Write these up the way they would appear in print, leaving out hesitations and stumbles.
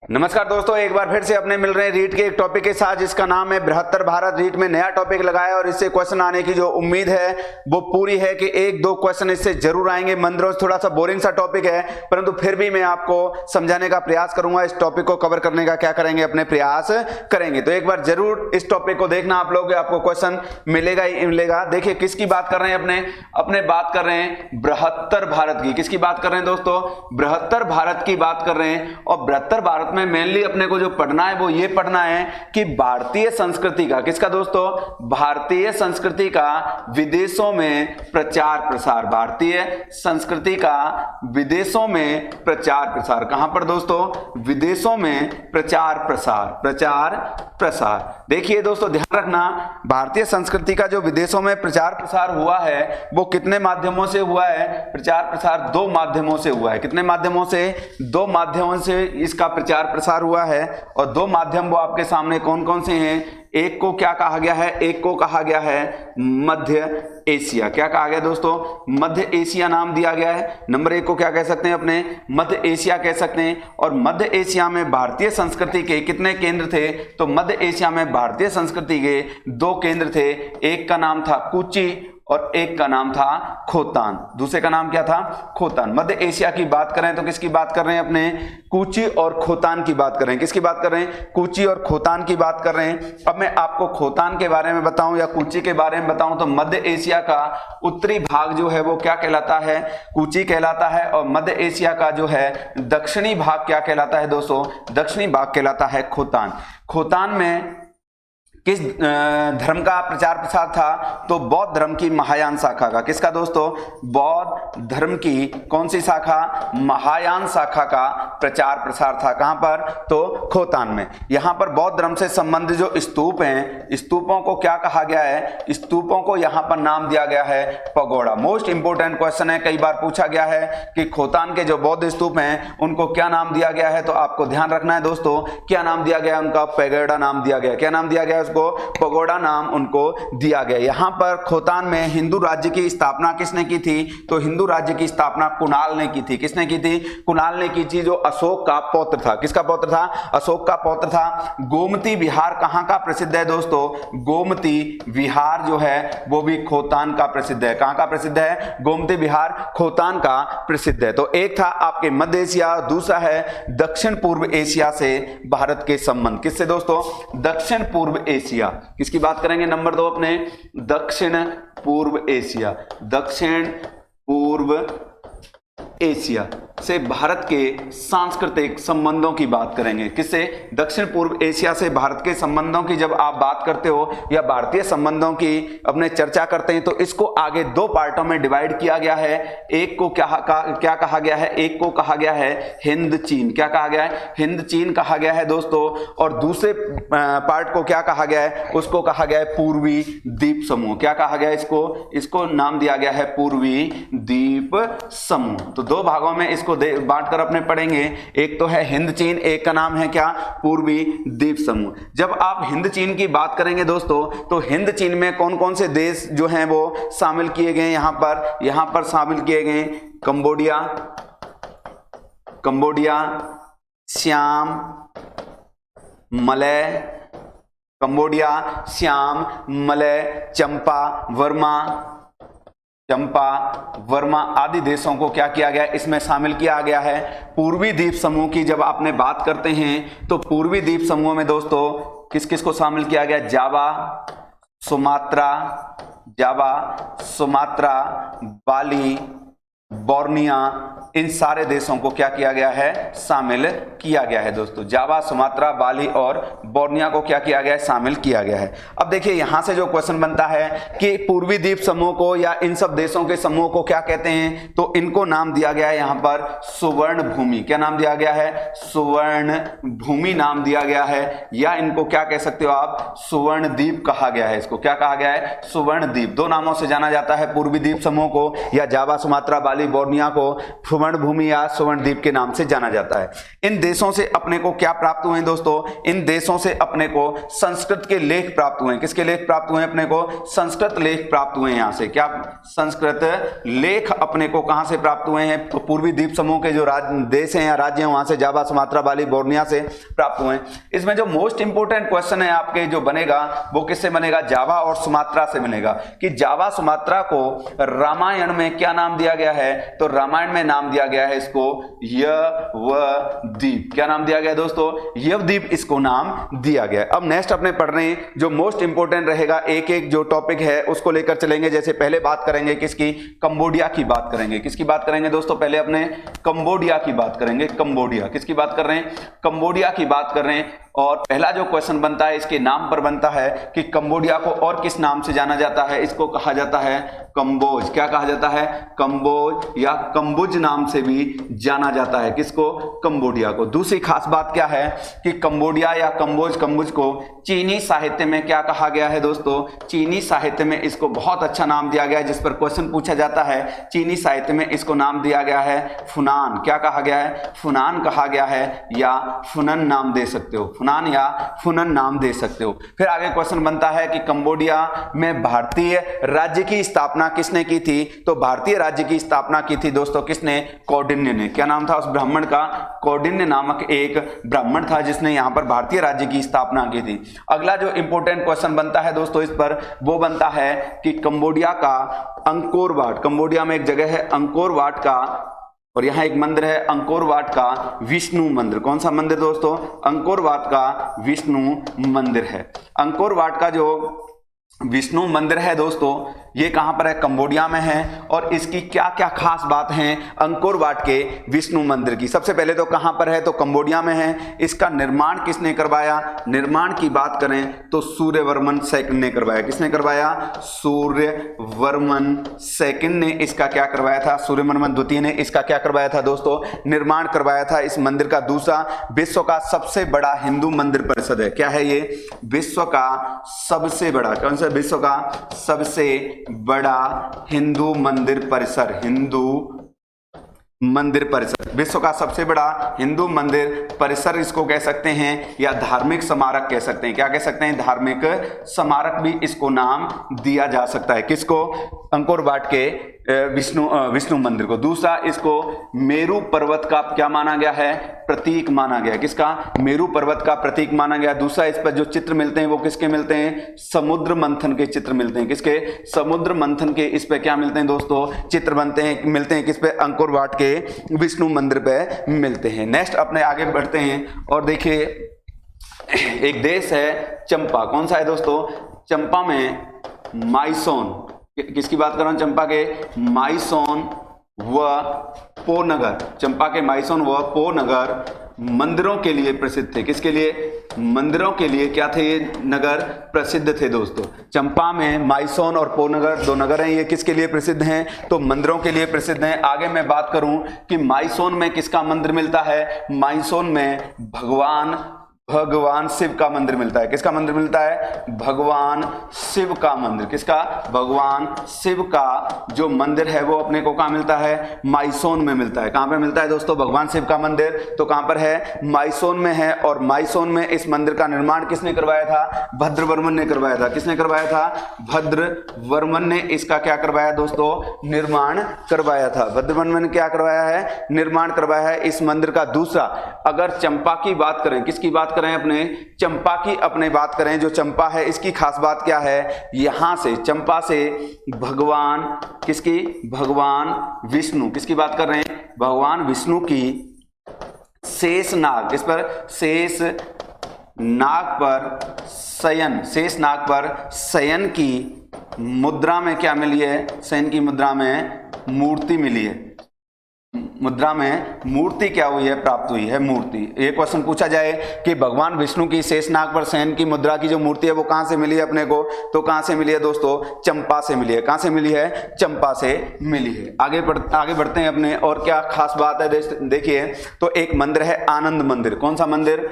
नमस्कार दोस्तों, एक बार फिर से अपने मिल रहे हैं रीट के एक टॉपिक के साथ जिसका नाम है बृहत्तर भारत। रीट में नया टॉपिक लगाया और इससे क्वेश्चन आने की जो उम्मीद है वो पूरी है कि एक दो क्वेश्चन इससे जरूर आएंगे। मंदिरों थोड़ा सा बोरिंग सा टॉपिक है, परंतु फिर भी मैं आपको समझाने का प्रयास करूंगा। इस टॉपिक को कवर करने का क्या करेंगे, अपने प्रयास करेंगे। तो एक बार जरूर इस टॉपिक को देखना आप लोग, आपको क्वेश्चन मिलेगा ही मिलेगा। देखिए किसकी बात कर रहे हैं, अपने बात कर रहे हैं बृहत्तर भारत की। किसकी बात कर रहे हैं दोस्तों? बृहत्तर भारत की बात कर रहे हैं। और बृहत्तर भारत में मेनली अपने को जो पढ़ना है वो ये पढ़ना है कि भारतीय संस्कृति का, किसका दोस्तों? भारतीय संस्कृति का विदेशों में प्रचार प्रसार। भारतीय संस्कृति का विदेशों में प्रचार प्रसार। कहां पर दोस्तों? विदेशों में प्रचार प्रसार। प्रचार प्रसार। देखिए दोस्तों ध्यान रखना, भारतीय संस्कृति का जो विदेशों में प्रचार प्रसार हुआ है वो कितने माध्यमों से हुआ है? प्रचार प्रसार दो माध्यमों से हुआ है। कितने माध्यमों से? दो माध्यमों से इसका प्रचार प्रसार हुआ है। और दो माध्यम वो आपके सामने कौन कौन से हैं? एक को क्या कहा गया है? एक को कहा गया है मध्य एशिया। क्या कहा गया दोस्तों? मध्य एशिया नाम दिया गया है। नंबर एक को क्या कह सकते हैं? अपने मध्य एशिया कह सकते हैं। और मध्य एशिया में भारतीय संस्कृति के कितने केंद्र थे? तो मध्य एशिया में भारतीय संस्कृति के दो केंद्र थे। एक का नाम था कूची और एक का नाम था खोतान। दूसरे का नाम क्या था? खोतान। मध्य एशिया की बात करें तो किसकी बात कर रहे हैं? अपने कूची और खोतान की बात कर रहे हैं। किसकी बात कर रहे हैं? कूची और खोतान की बात कर रहे हैं। अब मैं आपको खोतान के बारे में बताऊं या कूची के बारे में बताऊं तो मध्य एशिया का उत्तरी भाग जो है वो क्या कहलाता है? कूची कहलाता है। और मध्य एशिया का जो है दक्षिणी भाग क्या कहलाता है दोस्तों? दक्षिणी भाग कहलाता है खोतान। खोतान में किस धर्म का प्रचार प्रसार था? तो बौद्ध धर्म की महायान शाखा का। किसका दोस्तों? बौद्ध धर्म की कौन सी शाखा? महायान शाखा का प्रचार प्रसार था। कहां पर? तो खोतान में। यहां पर बौद्ध धर्म से संबंधित जो स्तूप हैं, स्तूपों को क्या कहा गया है? स्तूपों को यहां पर नाम दिया गया है पगोड़ा। मोस्ट इंपोर्टेंट क्वेश्चन है, कई बार पूछा गया है कि खोतान के जो बौद्ध स्तूप हैं उनको क्या नाम दिया गया है। तो आपको ध्यान रखना है दोस्तों, क्या नाम दिया गया? उनका पगोड़ा नाम दिया गया। क्या नाम दिया गया? को पगोड़ा नाम उनको दिया गया। यहां पर खोतान में हिंदू राज्य की स्थापना किसने की थी? तो हिंदू राज्य की स्थापना कुणाल ने की थी। किसने की थी? कुणाल ने की थी, जो अशोक का पौत्र था। किसका पौत्र था? अशोक का पौत्र था। गोमती विहार कहां का प्रसिद्ध है दोस्तों? गोमती विहार जो है वो भी खोतान का प्रसिद्ध है। कहां का प्रसिद्ध है? गोमती विहार खोतान का प्रसिद्ध है। तो एक था आपके मध्य एशिया, दूसरा है दक्षिण पूर्व एशिया से भारत के संबंध। किससे दोस्तों? दक्षिण पूर्व एशिया। किसकी बात करेंगे? नंबर दो अपने दक्षिण पूर्व एशिया। दक्षिण पूर्व एशिया से भारत के सांस्कृतिक संबंधों की बात करेंगे। किससे? दक्षिण पूर्व एशिया से भारत के संबंधों की जब आप बात करते हो या भारतीय संबंधों की अपने चर्चा करते हैं तो इसको आगे दो पार्टों में डिवाइड किया गया है। एक को क्या कहा गया है? एक को कहा गया है हिंद चीन। क्या कहा गया है? हिंद चीन कहा गया है दोस्तों। और दूसरे पार्ट को क्या कहा गया है? उसको कहा गया है पूर्वी द्वीप समूह। क्या कहा गया है इसको नाम दिया गया है पूर्वी द्वीप समूह। तो दो भागों में इसको बांटकर अपने पढ़ेंगे। एक तो है हिंद चीन, एक का नाम है क्या? पूर्वी द्वीप समूह। जब आप हिंद चीन की बात करेंगे दोस्तों तो हिंद चीन में कौन कौन से देश जो हैं वो शामिल किए गए? यहां पर शामिल किए गए कंबोडिया, श्याम, मलय, चंपा, वर्मा आदि देशों को क्या किया गया? इसमें शामिल किया गया है। पूर्वी द्वीप समूह की जब आपने बात करते हैं तो पूर्वी द्वीप समूह में दोस्तों किस किस को शामिल किया गया? जावा, सुमात्रा, बाली, बोर्निया, इन सारे देशों को क्या किया गया है? शामिल किया गया है दोस्तों। जावा, सुमात्रा, बाली और बोर्निया को क्या किया गया है? शामिल किया गया है। अब देखिए यहां से जो क्वेश्चन बनता है कि पूर्वी द्वीप समूह को या इन सब देशों के समूह को क्या कहते हैं? तो इनको नाम दिया गया है यहां पर सुवर्ण भूमि। क्या नाम दिया गया है? सुवर्ण भूमि नाम दिया गया है। या इनको क्या कह सकते हो आप? सुवर्ण द्वीप कहा गया है। इसको क्या कहा गया है? सुवर्ण द्वीप। दो नामों से जाना जाता है पूर्वी द्वीप समूह को, या जावा, सुमात्रा, बाली बाली, बोर्निया को स्वर्ण भूमि या स्वर्ण द्वीप के नाम से जाना जाता है। इन देशों से अपने को क्या प्राप्त हुए हैं दोस्तों? इन देशों से अपने को संस्कृत के लेख प्राप्त हुए हैं। किसके लेख प्राप्त हुए हैं? अपने को संस्कृत लेख प्राप्त हुए हैं। यहां से क्या संस्कृत लेख अपने को कहां से प्राप्त हुए हैं? तो पूर्वी द्वीप समूह के जो देश हैं या राज्य हैं वहां से, जावा, सुमात्रा, बाली, बोर्निया से प्राप्त हुए हैं। इसमें जो मोस्ट इंपोर्टेंट क्वेश्चन है आपके जो बनेगा वो किससे बनेगा? जावा और सुमात्रा से बनेगा कि जावा सुमात्रा को रामायण में क्या नाम दिया गया है? तो रामायण में नाम दिया गया है इसको यवद्वीप। क्या नाम दिया गया दोस्तों? यवद्वीप इसको नाम दिया गया है। अब नेक्स्ट अपने पढ़ रहे हैं जो मोस्ट इंपोर्टेंट रहेगा, एक एक जो टॉपिक है उसको लेकर चलेंगे। जैसे पहले बात करेंगे किसकी? कंबोडिया की बात करेंगे। किसकी बात करेंगे दोस्तों? पहले अपने कंबोडिया की बात करेंगे। कंबोडिया किसकी बात कर रहे हैं? कंबोडिया की बात कर रहे हैं। और पहला जो क्वेश्चन बनता है इसके नाम पर बनता है कि कंबोडिया को और किस नाम से जाना जाता है? इसको कहा जाता है कंबोज। क्या कहा जाता है? कंबोज या कंबुज नाम से भी जाना जाता है। किसको? कंबोडिया को। दूसरी खास बात क्या है कि कंबोडिया या कंबुज को चीनी साहित्य में क्या कहा गया है दोस्तों? चीनी साहित्य में इसको बहुत अच्छा नाम दिया गया है, जिस पर क्वेश्चन पूछा जाता है। चीनी साहित्य में इसको नाम दिया गया है फुनान। क्या कहा गया है? फुनान कहा गया है या फुनन नाम दे सकते हो। फुनान या फुनन नाम दे सकते हो। फिर आगे क्वेश्चन बनता है कि कंबोडिया में भारतीय राज्य की स्थापना किसने की थी? तो भारतीय राज्य की स्थापना की थी दोस्तों किसने? कौंडिन्य ने। क्या नाम था उस ब्राह्मण का? कौंडिन्य नामक एक ब्राह्मण था जिसने यहां पर भारतीय राज्य की स्थापना की थी। अगला जो इंपॉर्टेंट क्वेश्चन बनता है दोस्तों इस पर वो बनता है कि कंबोडिया का अंकोर वाट, कंबोडिया में एक जगह है अंकोर वाट का, और यहां एक मंदिर है अंकोर वाट का विष्णु मंदिर। कौन सा मंदिर दोस्तों? अंकोर वाट का विष्णु मंदिर है। अंकोर वाट का जो विष्णु मंदिर है दोस्तों ये कहां पर है? कंबोडिया में है। और इसकी क्या क्या खास बात है अंकोर वाट के विष्णु मंदिर की? सबसे पहले तो कहां पर है? तो कंबोडिया में है। इसका निर्माण किसने करवाया? निर्माण की बात करें तो सूर्यवर्मन सेकंड ने करवाया। किसने करवाया? सूर्यवर्मन सेकंड ने इसका क्या करवाया था? सूर्यवर्मन द्वितीय ने इसका क्या करवाया था दोस्तों? निर्माण करवाया था इस मंदिर का। दूसरा, विश्व का सबसे बड़ा हिंदू मंदिर परिषद है। क्या है ये? विश्व का सबसे बड़ा, कौन सा? विश्व का सबसे बड़ा हिंदू मंदिर परिसर। हिंदू मंदिर परिसर, विश्व का सबसे बड़ा हिंदू मंदिर परिसर इसको कह सकते हैं, या धार्मिक स्मारक कह सकते हैं। क्या कह सकते हैं? धार्मिक स्मारक भी इसको नाम दिया जा सकता है। किसको? अंकोर वाट के विष्णु मंदिर को। दूसरा, इसको मेरू पर्वत का क्या माना गया है? प्रतीक माना गया। किसका? मेरू पर्वत का प्रतीक माना गया। दूसरा, इस पर जो चित्र मिलते हैं वो किसके मिलते हैं? समुद्र मंथन के चित्र मिलते हैं। किसके? समुद्र मंथन के इस पे क्या मिलते हैं दोस्तों? चित्र मिलते हैं किस पे? अंकोर वाट के विष्णु मंदिर पे मिलते हैं। नेक्स्ट अपने आगे बढ़ते हैं और देखिए एक देश है चंपा। कौन सा है दोस्तों? चंपा में माइसोन, किसकी बात कर रहा हूं? चंपा के माइसोन व पोनगर। चंपा के माइसोन व पोनगर मंदिरों के लिए प्रसिद्ध थे। किसके लिए? मंदिरों के लिए क्या थे? ये नगर प्रसिद्ध थे दोस्तों। चंपा में माइसोन और पोनगर दो नगर हैं, ये किसके लिए प्रसिद्ध हैं? तो मंदिरों के लिए प्रसिद्ध हैं। आगे मैं बात करूं कि माइसोन में किसका मंदिर मिलता है? माइसोन में भगवान शिव का मंदिर मिलता है। किसका मंदिर मिलता है? भगवान शिव का मंदिर। किसका? भगवान शिव का जो मंदिर है वो अपने को कहां मिलता है? माइसोन में मिलता है। कहां पे मिलता है दोस्तों भगवान शिव का मंदिर? तो कहां पर है? माइसोन में है। और माइसोन में इस मंदिर का निर्माण किसने करवाया था? भद्रवर्मन ने करवाया था। किसने करवाया था? भद्रवर्मन ने इसका क्या करवाया दोस्तों? निर्माण करवाया था। भद्रवर्मन ने क्या करवाया है? निर्माण करवाया है इस मंदिर का। दूसरा, अगर चंपा की बात करें, किसकी बात करें? अपने चंपा की अपने बात करें, जो चंपा है इसकी खास बात क्या है? यहां से चंपा से भगवान किसकी? भगवान विष्णु, किसकी बात कर रहे हैं? भगवान विष्णु की शेषनाग, इस पर शेष नाग पर शयन, शेष नाग पर शयन की मुद्रा में क्या मिली है? शयन की मुद्रा में मूर्ति मिली है। मुद्रा में मूर्ति क्या हुई है? प्राप्त हुई है मूर्ति। एक क्वेश्चन पूछा जाए कि भगवान विष्णु की शेषनाग पर शयन की मुद्रा की जो मूर्ति है वो कहां से मिली है अपने को? तो कहां से मिली है दोस्तों? चंपा से मिली है। कहां से मिली है? चंपा से मिली है। आगे बढ़ते हैं अपने, और क्या खास बात है देखिए, तो एक मंदिर है आनंद मंदिर। कौन सा मंदिर?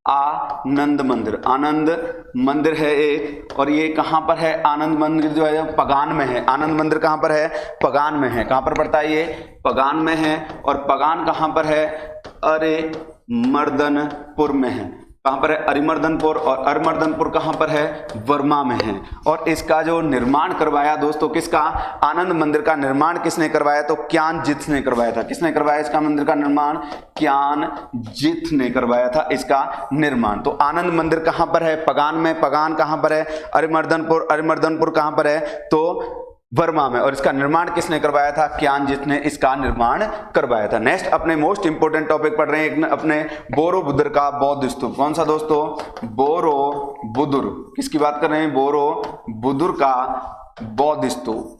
आनंद मंदिर, आनंद मंदिर है एक, और ये कहाँ पर है? आनंद मंदिर जो है पगान में है। आनंद मंदिर कहाँ पर है? पगान में है। कहाँ पर पड़ता है ये? पगान में है। और पगान कहाँ पर है? अरिमर्दनपुर में है। कहाँ पर है? अरिमर्दनपुर। और अरिमर्दनपुर कहाँ पर है? वर्मा में है। और इसका जो निर्माण करवाया दोस्तों, किसका? आनंद मंदिर का निर्माण किसने करवाया? तो क्यानजित ने करवाया था। किसने करवाया इसका मंदिर का निर्माण? क्यानजित ने करवाया था इसका निर्माण। तो आनंद मंदिर कहाँ पर है? पगान में। पगान कहाँ पर है? अरिमर्दनपुर। अरिमर्दनपुर कहाँ पर है? तो वर्मा में। और इसका निर्माण किसने करवाया था? क्यानजित ने इसका निर्माण करवाया था। नेक्स्ट अपने मोस्ट इंपोर्टेंट टॉपिक पढ़ रहे हैं अपने बोरोबुदर का बौद्ध स्तूप। कौन सा दोस्तों? बोरोबुदुर। किसकी बात कर रहे हैं? बोरोबुदुर का बौद्ध स्तूप।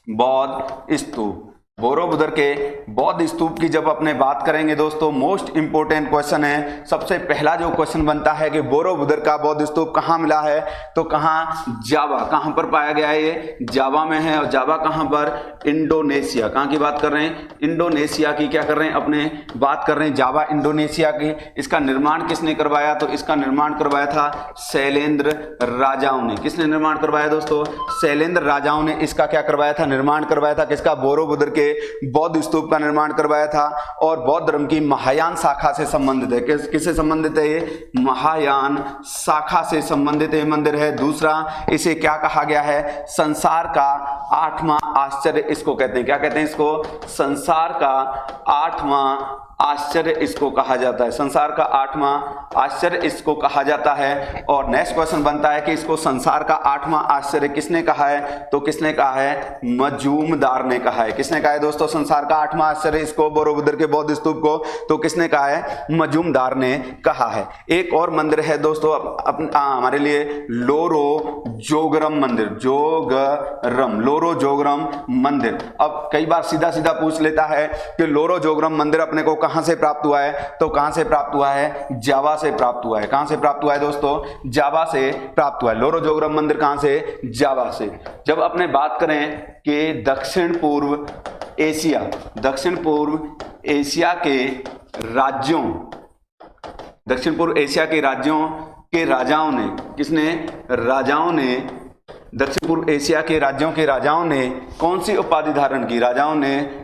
बौद्ध स्तूप, बोरोबुदर के बौद्ध स्तूप की जब अपने बात करेंगे दोस्तों, मोस्ट इंपोर्टेंट क्वेश्चन है। सबसे पहला जो क्वेश्चन बनता है कि बोरोबुदर का बौद्ध स्तूप कहाँ मिला है? तो कहाँ? जावा। कहाँ पर पाया गया है ये? जावा में है। और जावा कहाँ पर? इंडोनेशिया। कहाँ की बात कर रहे हैं? इंडोनेशिया की क्या कर रहे हैं? अपने बात कर रहे हैं जावा इंडोनेशिया की। इसका निर्माण किसने करवाया? तो इसका निर्माण करवाया था शैलेंद्र राजाओं ने। किसने निर्माण करवाया दोस्तों? शैलेंद्र राजाओं ने इसका क्या करवाया था? निर्माण करवाया था। किसका? बोरोबुदर के बौद्ध स्तूप का निर्माण करवाया था। और बौद्ध धर्म की महायान शाखा से संबंधित है। किससे संबंधित है ये? महायान शाखा से संबंधित ये मंदिर है। दूसरा, इसे क्या कहा गया है? संसार का 8वां आश्चर्य इसको कहते हैं। क्या कहते हैं इसको? संसार का 8वां आश्चर्य इसको कहा जाता है। संसार का 8वां आश्चर्य इसको कहा जाता है। और नेक्स्ट क्वेश्चन बनता है कि इसको संसार का 8वां आश्चर्य किसने कहा है? तो किसने कहा है? मजूमदार ने कहा है। किसने कहा है दोस्तों संसार का 8वां आश्चर्य इसको, बोरोबुदर के बौद्ध स्तूप को? तो किसने कहा है? मजूमदार ने कहा है। एक और मंदिर है दोस्तों हमारे लिए, लोरो जोगरम मंदिर। जोगरम, लोरो जोगरम मंदिर। अब कई बार सीधा सीधा पूछ लेता है कि लोरो जोगरम मंदिर अपने को कहां से प्राप्त हुआ है? तो कहां से प्राप्त हुआ है? जावा से प्राप्त हुआ है। कहां से प्राप्त हुआ है दोस्तों? जावा से प्राप्त हुआ है। लोरो जोगरम मंदिर कहां से? जावा से। जब अपने बात करें कि दक्षिण पूर्व एशिया, दक्षिण पूर्व एशिया के राज्यों, दक्षिण पूर्व एशिया के राज्यों के राजाओं ने, किसने? राजाओं ने, दक्षिण पूर्व एशिया के राज्यों के राजाओं ने कौन सी उपाधि धारण की? राजाओं ने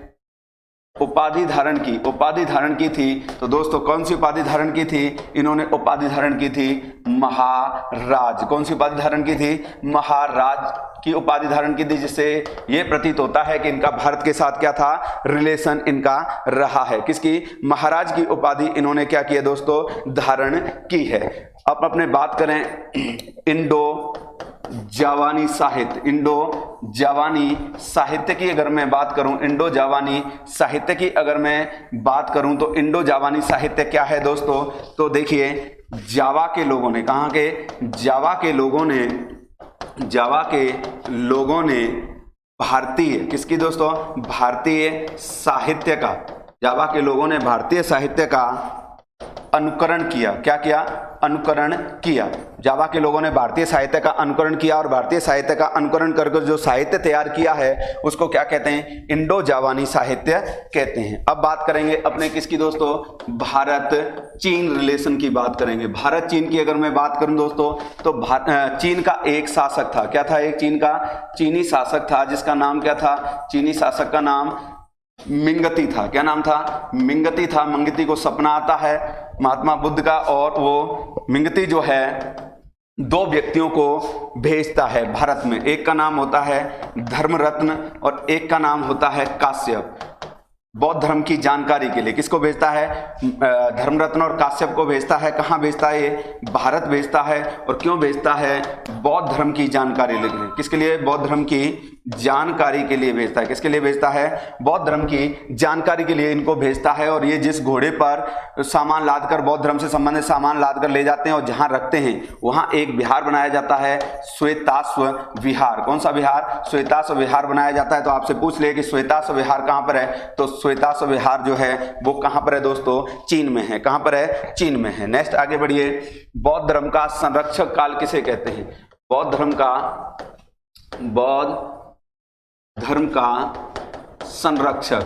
उपाधि धारण की, उपाधि धारण की थी। तो दोस्तों कौन सी उपाधि धारण की थी? इन्होंने उपाधि धारण की थी महाराज। कौन सी उपाधि धारण की थी? महाराज की उपाधि धारण की थी, जिससे यह प्रतीत होता है कि इनका भारत के साथ क्या था? रिलेशन इनका रहा है। किसकी? महाराज की उपाधि इन्होंने क्या किया दोस्तों? धारण की है। अब अपने बात करें इंडो जावानी साहित्य, इंडो जावानी साहित्य की अगर मैं बात करूं, इंडो जावानी साहित्य की अगर मैं बात करूं तो इंडो जावानी साहित्य क्या है दोस्तों? तो देखिए, जावा के लोगों ने, कहां के? जावा के लोगों ने, जावा के लोगों ने भारतीय, किसकी दोस्तों? भारतीय साहित्य का, जावा के लोगों ने भारतीय साहित्य का अनुकरण किया। क्या किया? अनुकरण किया। जावा के लोगों ने भारतीय साहित्य का अनुकरण किया। और भारतीय साहित्य का अनुकरण करके जो साहित्य तैयार किया है उसको क्या कहते हैं? इंडो जावानी साहित्य कहते हैं। अब बात करेंगे अपने किसकी दोस्तों? भारत चीन रिलेशन की बात करेंगे। भारत चीन की अगर मैं बात करूं दोस्तों तो चीन का एक शासक था। क्या था? एक चीन का चीनी शासक था, जिसका नाम क्या था? चीनी शासक का नाम मिंगती था। क्या नाम था? मिंगती था। मिंगती को सपना आता है महात्मा बुद्ध का, और वो मिंगती जो है 2 व्यक्तियों को भेजता है भारत में। एक का नाम होता है धर्मरत्न और एक का नाम होता है काश्यप। बौद्ध धर्म की जानकारी के लिए किसको भेजता है? धर्मरत्न और काश्यप को भेजता है। कहाँ भेजता है? ये भारत भेजता है। और क्यों भेजता है? बौद्ध धर्म की जानकारी लेने। किसके लिए? बौद्ध धर्म की जानकारी के लिए भेजता है। किसके लिए भेजता है? बौद्ध धर्म की जानकारी के लिए इनको भेजता है। और ये जिस घोड़े पर सामान लादकर, बौद्ध धर्म से संबंधित सामान लादकर ले जाते हैं और जहां रखते हैं वहां एक विहार बनाया जाता है, श्वेताश्व विहार। कौन सा विहार? श्वेताश्व विहार बनाया जाता है। तो आपसे पूछ ले कि श्वेताश्व विहार कहां पर है? तो श्वेताश्व विहार जो है वो कहां पर है दोस्तों? चीन में है। कहां पर है? चीन में है। नेक्स्ट आगे बढ़िए। बौद्ध धर्म का संरक्षक काल किसे कहते हैं? बौद्ध धर्म का संरक्षक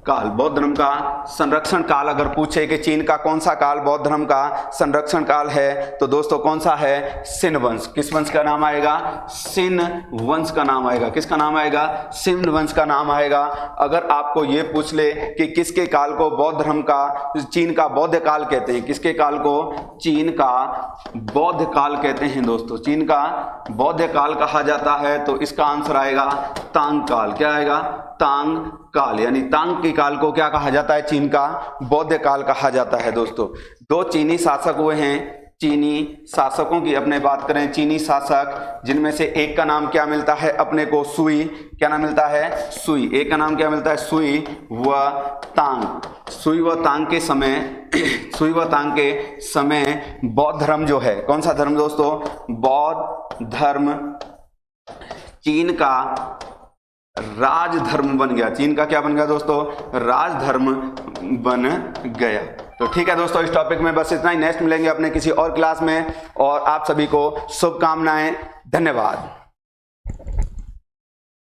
काल, बौद्ध धर्म का संरक्षण काल अगर पूछे कि चीन का कौन सा काल बौद्ध धर्म का संरक्षण काल है, तो दोस्तों कौन सा है? शिन वंश। किस वंश का नाम आएगा? शिन वंश का नाम आएगा। किसका नाम आएगा? शिन वंश का नाम आएगा। अगर आपको ये पूछ ले कि किसके काल को बौद्ध धर्म का, चीन का बौद्ध काल कहते हैं, किसके काल को चीन का बौद्ध काल कहते हैं दोस्तों, चीन का बौद्ध काल कहा जाता है, तो इसका आंसर आएगा तांग काल। क्या आएगा? तांग काल, यानी तांग के काल को क्या कहा जाता है? चीन का बौद्ध काल कहा जाता है दोस्तों। दो चीनी शासक हुए हैं, चीनी शासकों की अपने बात करें, चीनी शासक, जिनमें से एक का नाम क्या मिलता है अपने को? सुई। क्या नाम मिलता है? सुई। एक का नाम क्या मिलता है? सुई व तांग। सुई व तांग के समय सुई व तांग के समय बौद्ध धर्म जो है, कौन सा धर्म दोस्तों? बौद्ध धर्म चीन का राजधर्म बन गया। चीन का क्या बन गया दोस्तों? राजधर्म बन गया। तो ठीक है दोस्तों, इस टॉपिक में बस इतना ही। नेक्स्ट मिलेंगे अपने किसी और क्लास में, और आप सभी को शुभकामनाएं। धन्यवाद।